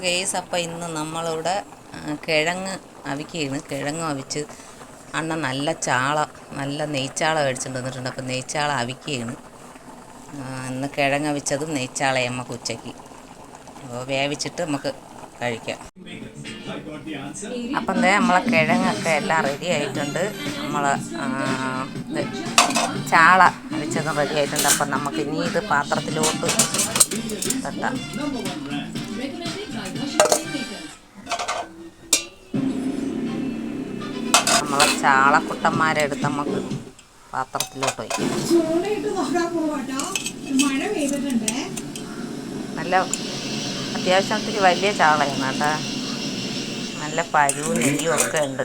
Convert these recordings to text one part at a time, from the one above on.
Case അപ്പം ഇന്ന് നമ്മളിവിടെ കിഴങ്ങ് അവിക്കുകയാണ്. കിഴങ്ങ് അവിച്ച് അണ്ണൻ നല്ല നെയ്ച്ചാള മേടിച്ചിട്ട് വന്നിട്ടുണ്ട്. അപ്പം നെയ്ച്ചാള അവിക്കുകയാണ്. ഇന്ന് കിഴങ്ങ് അവിച്ചതും നെയ്ച്ചാളയും നമുക്ക് ഉച്ചയ്ക്ക് അപ്പോൾ വേവിച്ചിട്ട് നമുക്ക് കഴിക്കാം. അപ്പം നമ്മളെ കിഴങ്ങൊക്കെ എല്ലാം റെഡി ആയിട്ടുണ്ട്. നമ്മളെ ചാള അവിച്ചതും റെഡി ആയിട്ടുണ്ട്. അപ്പം നമുക്ക് ഇനി ഇത് പാത്രത്തിലോട്ട് തട്ടാം. നമ്മളെ ചാളക്കുട്ടന്മാരെ എടുത്ത് നമുക്ക് പാത്രത്തിലോട്ട് വയ്ക്കാം. നല്ല അത്യാവശ്യത്തിന് വലിയ ചാളയാണ് കേട്ടോ. നല്ല പരുവും നെയ്യും ഒക്കെ ഉണ്ട്.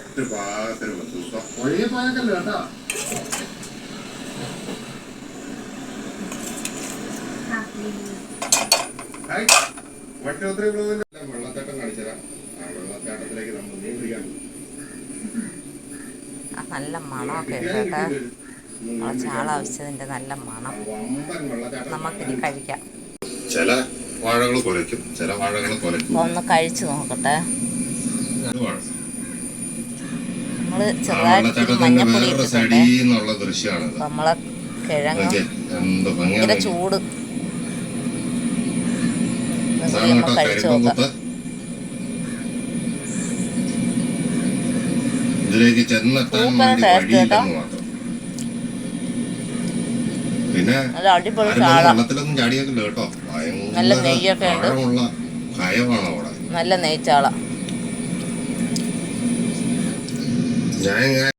നല്ല മണമൊക്കെ ഉണ്ട് കേട്ടോ. ചാള ആവശ്യതിൻ്റെ നല്ല മണം. നമുക്കിനി കഴിക്കാം. ചില വാഴകൾ കുലയ്ക്കും, ചില വാഴകൾ കുലയ്ക്കും. ഒന്ന് കഴിച്ചു നോക്കട്ടെ. നമ്മള് ചെറുതായിട്ട് മഞ്ഞപ്പൊടി ഇട്ടിട്ടുണ്ട്. നമ്മളെ കിഴങ്ങ് ഭയങ്കര ചൂട്. കഴിച്ചു നോക്കാം. ഇതിലേക്ക് ചെന്നെത്താൻ വേണ്ടി വഴിയില്ലെന്ന് മാത്രം. പിന്നെ വെള്ളത്തിലൊന്നും ചാടിയേക്കില്ല കേട്ടോ. നല്ല നെയ്യൊക്കെ ഉണ്ട്. ഭയമാണ് അവിടെ. നല്ല നെയ്ച്ചാള. ഞാൻ